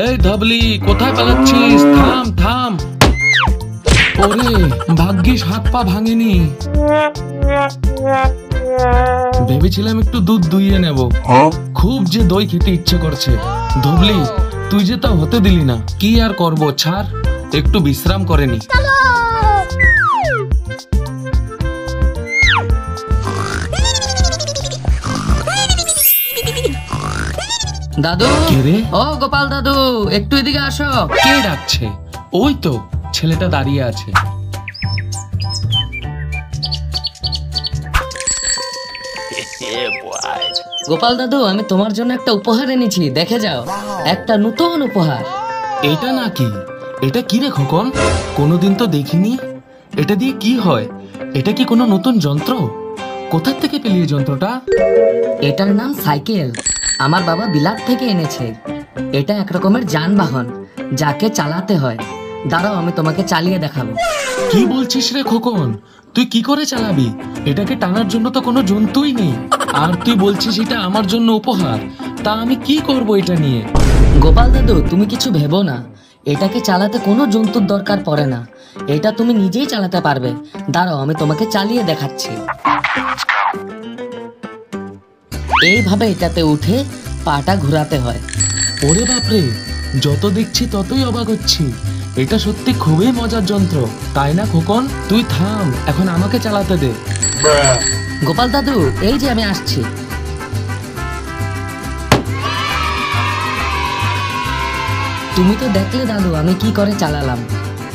এই ধবলি, কোথায় পালাচ্ছিস? থাম থাম। ওরে ভাগ্যিস হাত পা ভাঙেনি। ভেবেছিলাম একটু দুধ দুইয়ে নেব, খুব যে দই খেতে ইচ্ছে করছে। ধবলি, তুই যে তা হতে দিলি না। কি আর করব, ছাড়, একটু বিশ্রাম করে নি। দাদু, কে রে? ও গোপাল দাদু, একটু এদিকে আসো। কে ডাকছে? ওই তো ছেলেটা দাঁড়িয়ে আছে। গোপাল দাদু, আমি তোমার জন্য একটা উপহার এনেছি, দেখে যাও। একটা নতুন উপহার। এটা নাকি? এটা কি রে খোকন? কোনোদিন তো দেখিনি। এটা দিয়ে কি হয়? এটা কি কোনো নতুন যন্ত্র? কোথা থেকে পেলি এই যন্ত্রটা? এটার নাম সাইকেল। আমার বাবা বিলাত থেকে এনেছে। এটা এক রকমের যানবাহন, যাকে চালাতে হয়। দাঁড়াও, আমি তোমাকে চালিয়ে দেখাবো। কি বলছিস রে খোকন? তুই কি করে চালাবি? এটাকে টানার জন্য তো কোনো জন্তুই নেই। আর তুই বলছিস এটা আমার জন্য উপহার। তা আমি কি করব এটা নিয়ে? গোপাল দাদু, তুমি কিছু ভেবো না। এটাকে চালাতে কোনো জন্তুর দরকার পড়ে না। এটা তুমি নিজেই চালাতে পারবে। দাঁড়াও, আমি তোমাকে চালিয়ে দেখাচ্ছি। এইভাবে এটাতে উঠে পাটা ঘোরাতে হয়। ওরে বাপরে, যত দেখছি ততই অবাক হচ্ছি। এটা সত্যি খুবই মজার যন্ত্র, তাই না খোকন? তুই থাম, এখন আমাকে চালাতে দে। গোপাল দাদু, এই যে আমি আসছি। তুমি তো দেখলে দাদু আমি কি করে চালালাম।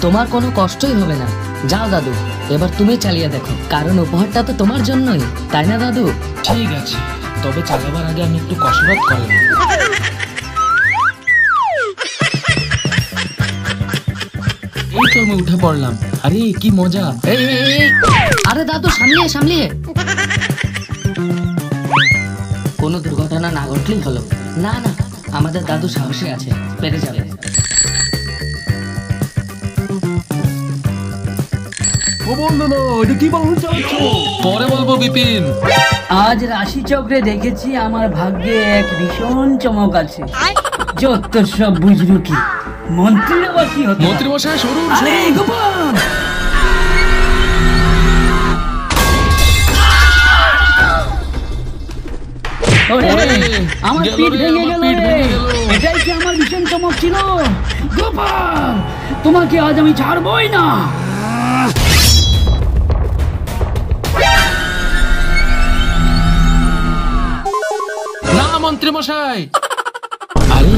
তোমার কোনো কষ্টই হবে না। যাও দাদু, এবার তুমি চালিয়ে দেখো, কারণ উপহারটা তো তোমার জন্যই, তাই না দাদু? ঠিক আছে, তবে চালাবার আগে আমি একটু কসরত করে নেব। এই তো আমি উঠে পড়লাম। আরে কি মজা! এই এই, এই, এই। আরে দাদু, সামলিয়ে সামলিয়ে। কোনো দুর্ঘটনা না ঘটলেই হলো। না না, আমাদের দাদু সাহসী আছে, পেরে যাবে। পরে বলবো বিপিন। আজ রাশি চক্রে দেখেছি আমার ভাগ্যে এক ভীষণ চমক আছে। যত সব বুঝলো কি মন্ত্রী আবার কি হতো? মন্ত্রী মশাই সরুন আরে সরুন। গোপাল! ওরে, ওরে, আমার গেল পিঠ রে, ভেঙে আমার গেল পিঠ রে। ভেঙে গেল। এটাই কি আমার ভীষণ চমক ছিল? গোপাল, তোমাকে আজ আমি ছাড়বই না। না মন্ত্রী মশাই। আরে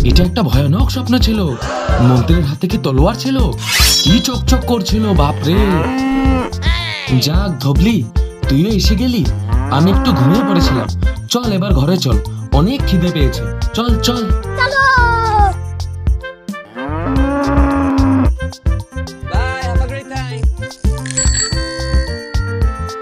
এটা একটা ভয়ানক স্বপ্ন ছিল। মন্ত্রীর হাতে কি তলোয়ার ছিল? কি চকচক করছিল, বাপরে! যাক ধবলি, তুইও এসে গেলি। আমি একটু ঘুমিয়ে পড়েছিলাম। চল এবার ঘরে চল, অনেক খিদে পেয়েছে। চল চল।